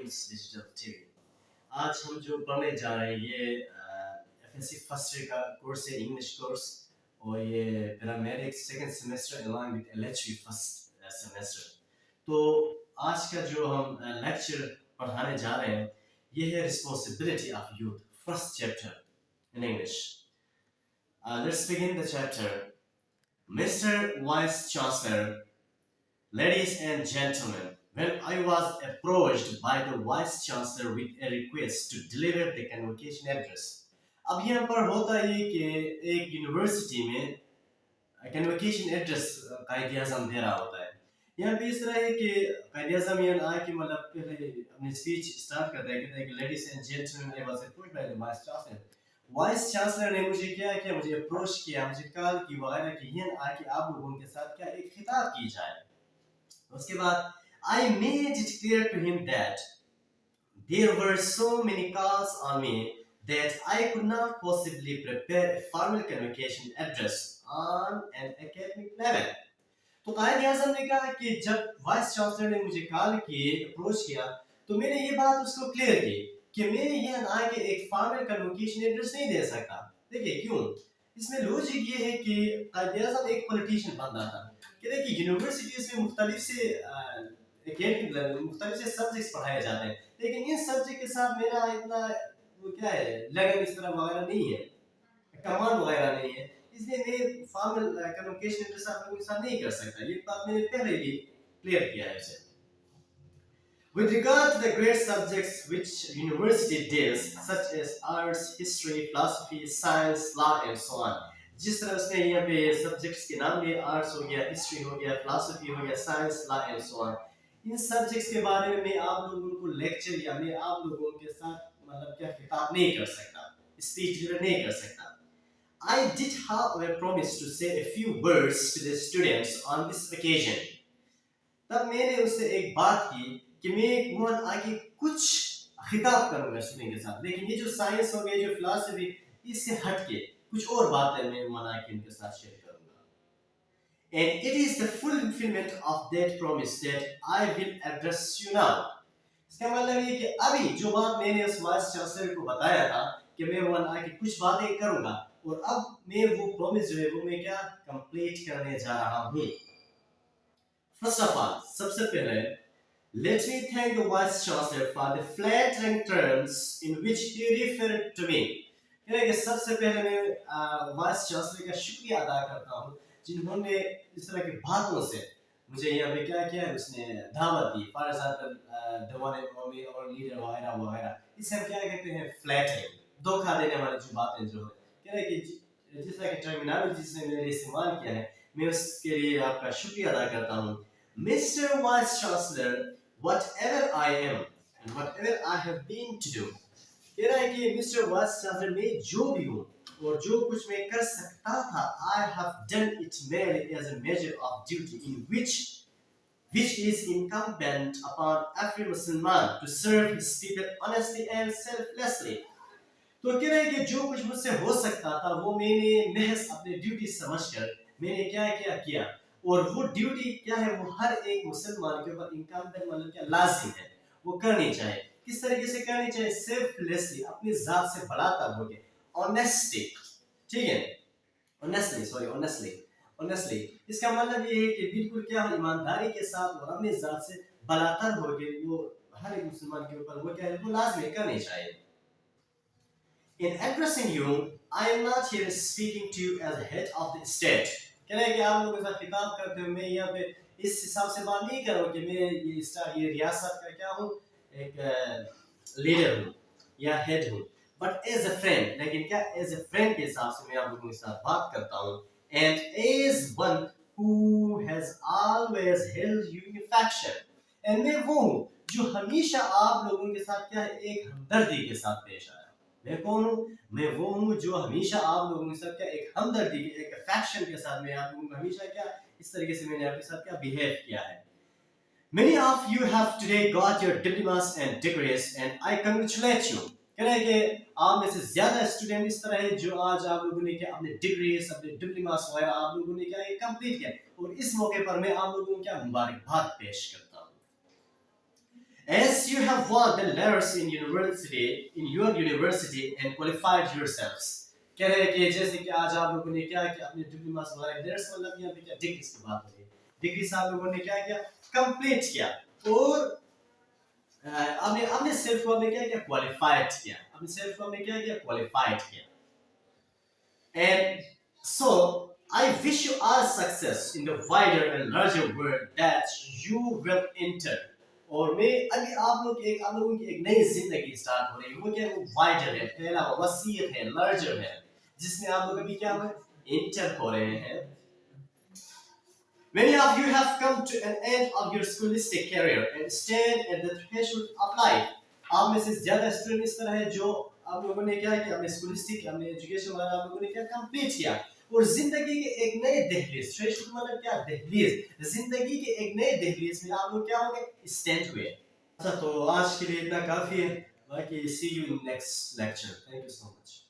Hymns digital TV. आज हम जो पढ़ने जा रहे हैं ये F.sc फर्स्ट ईयर का कोर्स है, इंग्लिश कोर्स, और ये paramedics second semester along with LHV first semester. तो आज का जो हम लेक्चर पढ़ाने जा रहे हैं ये है responsibility of youth, first chapter in English. Let's begin the chapter. Mr. Vice Chancellor, ladies and gentlemen, when I was approached by the Vice Chancellor with a request to deliver the convocation address. अब यहाँ पर होता है कि एक university में convocation address कायदे आज़म दे रहा होता है। यहाँ पे इस तरह है कि कायदे आज़म ये ना कि मतलब पहले अपनी स्पीच स्टार्ट करता है, कहता है कि ladies and gentlemen, I was approached by the Vice Chancellor. Vice chancellor ने मुझे क्या किया, मुझे अप्रोच किया, मुझे कॉल की वगैरह की, ये आके आप लोगों के साथ क्या एक खिताब की जाए। उसके बाद I made it clear to him that there were so many calls on me that I could not possibly prepare a formal convocation address on an academic level. तो कायदे आज़म ने कहा कि जब वाइस चांसलर ने मुझे कॉल की, approach किया, तो मैंने ये बात उसको क्लियर की कि मैं ये ना कि एक फॉर्मल कन्वोकेशन एड्रेस नहीं दे सकता। देखिए क्यों, इसमें लॉजिक ये है कि कायदे आज़म एक पॉलिटिशियन बंदा था कि देखिए यूनिवर्सिटीज में मुख्तलिफ से सब्जेक्ट्स पढ़ाए जाते हैं, लेकिन इन सब्जेक्ट के साथ मेरा इतना वो क्या है लगन इस तरह वगैरह नहीं है, कमांड वगैरह नहीं है, इसलिए मैं फॉर्मल कन्वोकेशन एड्रेस आप लोगों के साथ नहीं कर सकता। ये बात मैंने पहले भी क्लियर किया है इसे। With regard to the great subjects which university deals, such as arts, history, philosophy, science, law, and so on, जिस तरह उसने यहाँ पे subjects के नाम लिए, arts हो गया, history हो गया, philosophy हो गया, science, law, and so on, in subjects के बारे में मैं आप लोगों को lecture या मैं आप लोगों के साथ मतलब क्या खिताब नहीं कर सकता, speech deliver नहीं कर सकता। I did however promise to say a few words to the students on this occasion. तब मैंने उससे एक बात की कि मैं वहाँ आके कुछ खिताब करूंगा स्टूडेंट के साथ, लेकिन ये जो साइंस हो गया, जो फिलॉसफी, इससे हटके कुछ और बातें मैं वहाँ आके इनके साथ शेयर करूंगा। And it is the fulfillment of that promise that I will address you now. इसका मतलब ये कि अभी जो बात मैंने उस वाइस चांसलर को बताया था कि मैं वहाँ आके कुछ बातें करूंगा, और अब मैं वो प्रॉमिस जो है वो मैं क्या कंप्लीट करने जा रहा हूँ। First of all, सबसे पहले let me thank the Vice Chancellor for the flattering terms in which he referred to me. कि सबसे पहले मैं वाइस चांसलर का शुक्रिया अदा करता हूँ जिन्होंने इस तरह की बातों से मुझे यहाँ पे क्या किया, उसने दावत दी। For example the one and only और लीडर वगैरह वगैरह, इसे हम क्या कहते हैं, फ्लैटरिंग, धोखा देने वाली जो बातें जो है, कह रहे कि जिस तरह की टर्मिनोलॉजी से मैंने इस्तेमाल किया है, मैं उसके लिए आपका शुक्रिया अदा करता हूँ। Mr. Vice Chancellor, whatever I am and whatever I have been to do, कह रहा है कि मिस्टर वाइस चांसलर मैं जो भी हूँ और जो कुछ मैं कर सकता था, I have done it merely as a measure of duty in which is incumbent upon every Musliman to serve his people honestly and selflessly. तो कह रहा है कि जो कुछ मुझसे हो सकता था वो मैंने महज अपनी ड्यूटी समझकर मैंने क्या किया, और वो ड्यूटी क्या है, वो हर एक मुसलमान के ऊपर इनकम्बेंट मतलब क्या लाजिम है, वो करनी चाहिए। किस तरीके से करनी चाहिए, सेल्फलेसली, अपनी जात से बढ़ाता होके, ऑनेस्टी, ठीक है, ऑनेस्टली, इसका मतलब ये है कि बिल्कुल क्या ईमानदारी के साथ और अपनी जात से बढ़ातर होके वो हर एक मुसलमान के ऊपर वो क्या है, वो लाजिम करनी चाहिए। In addressing you, I am not here speaking to you as the head of the state. कह रहे हैं कि आप लोगों के साथ खिताब करते हुए मैं यहाँ पे इस हिसाब से बात नहीं करूँ कि मैं ये रियासत का क्या हूँ, एक लीडर हूँ या हेड हूँ, बट एज अ फ्रेंड, लेकिन क्या एज अ फ्रेंड के हिसाब से मैं आप लोगों के साथ बात करता हूँ, and as one who has always held you in affection, and मैं वो हूँ जो हमेशा आप लोगों के साथ क्या है, एक हमदर्दी के साथ पेश आया। मैं कौन हूँ, मैं वो हूँ जो हमेशा आप लोगों के साथ क्या एक हमदर्दी, एक अफेक्शन के साथ मैं आप लोगों को हमेशा क्या इस तरीके से मैंने आपके साथ क्या बिहेव किया है। Many of you have today got your diplomas and degrees and I congratulate you. कह रहे हैं कि आप में से ज्यादा स्टूडेंट इस तरह है जो आज आप लोगों ने क्या अपने डिग्रीज, अपने डिप्लोमास वगैरह आप लोगों ने क्या ये कंप्लीट किया, और इस मौके पर मैं आप लोगों को क्या मुबारकबाद पेश करता हूँ। As you have won the letters in university, in your university and qualified yourselves. कह रहे हैं कि जैसे कि आज आप लोगों ने क्या किया अपने डिप्लोमा वगैरह लेटर्स मतलब यहाँ पे क्या डिग्रीज की बात हो रही है डिग्री से आप लोगों ने क्या किया कंप्लीट किया और आपने अपने सेल्फ को आपने क्या किया क्वालिफाइड किया अपने सेल्फ को आपने क्या किया क्वालिफाइड किया and so I wish you all success in the wider and larger world that you will enter और मैं अभी आप लोगों की एक नई जिंदगी स्टार्ट हो रही है वो क्या है वो वाइडर है पहला वसीर है लार्जर है जिसमें आप लोग अभी क्या हो इंटर हो रहे हैं Many of you have come to an end of your scholastic career and stand at the threshold of life. आप में से ज्यादा स्टूडेंट इस तरह है जो आप लोगों ने क्या किया अपने स्कूलिस्टिक अपने एजुकेशन वाला आप लोगों ने क्या कंप्लीट किया और जिंदगी के एक नए दहलीज थ्रेशोल्ड मतलब क्या दहलीज जिंदगी के एक नए दहलीज में आप लोग क्या हो गए स्टैंड हुए अच्छा तो आज के लिए इतना काफी है बाकी see you in next lecture thank you so much